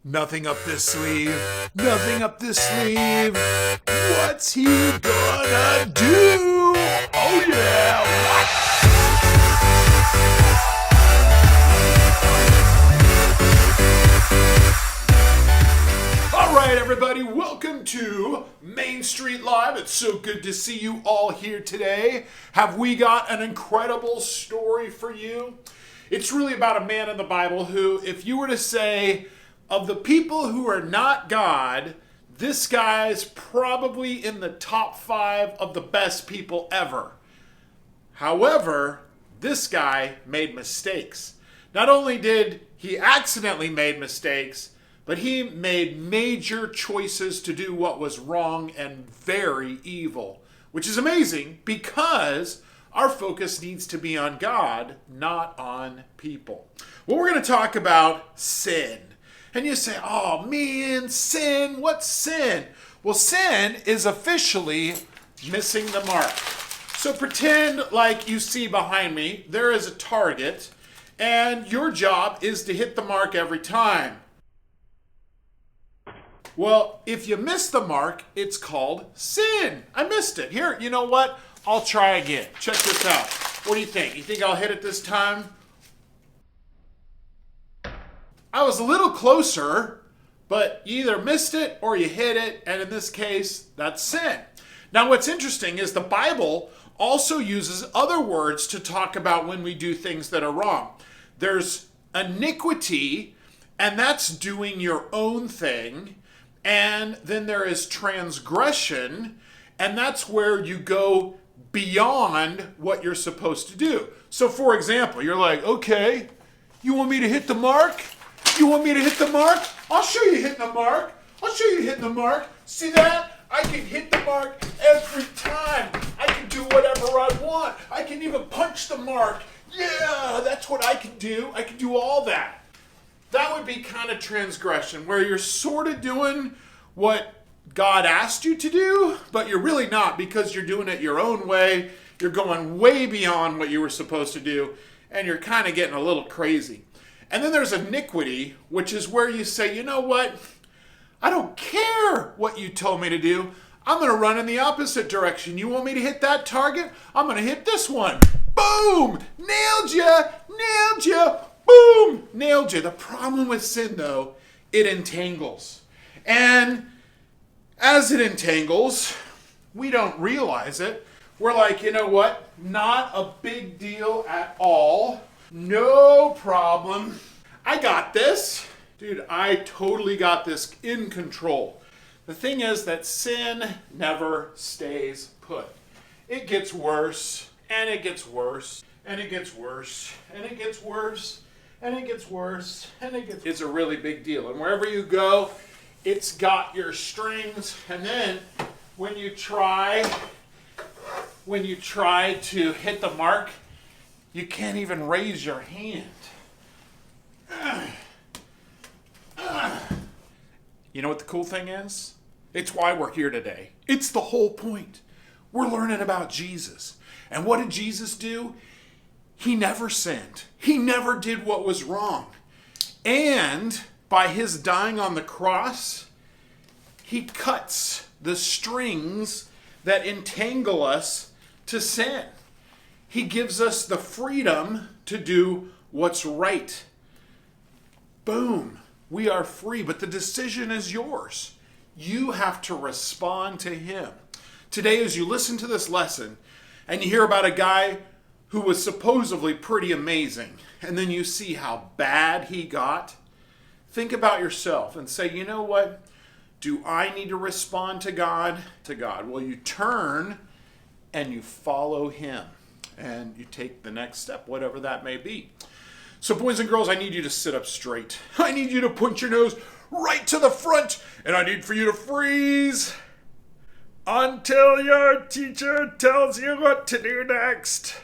Nothing up this sleeve. Nothing up this sleeve. What's he gonna do? Oh yeah. All right, everybody. Welcome to Main Street Live. It's so good to see you all here today. Have we got an incredible story for you? It's really about a man in the Bible who, if you were to say, of the people who are not God, this guy's probably in the top 5 of the best people ever. However, this guy made mistakes. Not only did he accidentally make mistakes, but he made major choices to do what was wrong and very evil, which is amazing because our focus needs to be on God, not on people. Well, we're going to talk about sin. And you say, oh man, sin, what's sin? Well, sin is officially missing the mark. So pretend like you see behind me, there is a target, and your job is to hit the mark every time. Well, if you miss the mark, it's called sin. I missed it. Here, you know what? I'll try again. Check this out. What do you think? You think I'll hit it this time? I was a little closer, but you either missed it or you hit it, and in this case, that's sin. Now, what's interesting is the Bible also uses other words to talk about when we do things that are wrong. There's iniquity, and that's doing your own thing, and then there is transgression, and that's where you go beyond what you're supposed to do. So, for example, you're like, okay, you want me to hit the mark? You want me to hit the mark? I'll show you hitting the mark. I'll show you hitting the mark. See that? I can hit the mark every time. I can do whatever I want. I can even punch the mark. Yeah, that's what I can do. I can do all that. That would be kind of transgression, where you're sort of doing what God asked you to do, but you're really not because you're doing it your own way. You're going way beyond what you were supposed to do, and you're kind of getting a little crazy. And then there's iniquity, which is where you say, you know what? I don't care what you told me to do. I'm going to run in the opposite direction. You want me to hit that target? I'm going to hit this one. Boom! Nailed ya! Nailed ya! Boom! Nailed ya. The problem with sin, though, it entangles. And as it entangles, we don't realize it. We're like, you know what? Not a big deal at all. No problem. I got this. Dude, I totally got this in control. The thing is that sin never stays put. It gets worse, and it gets worse, and it gets worse, and it gets worse, and it gets worse, and it gets worse. It's a really big deal. And wherever you go, it's got your strings. And then when you try to hit the mark, you can't even raise your hand. You know what the cool thing is? It's why we're here today. It's the whole point. We're learning about Jesus. And what did Jesus do? He never sinned. He never did what was wrong. And by his dying on the cross, he cuts the strings that entangle us to sin. He gives us the freedom to do what's right. Boom. We are free, but the decision is yours. You have to respond to him. Today, as you listen to this lesson and you hear about a guy who was supposedly pretty amazing, and then you see how bad he got, think about yourself and say, you know what? Do I need to respond to God? Well, you turn and you follow him. And you take the next step, whatever that may be. So boys and girls, I need you to sit up straight. I need you to point your nose right to the front. And I need for you to freeze until your teacher tells you what to do next.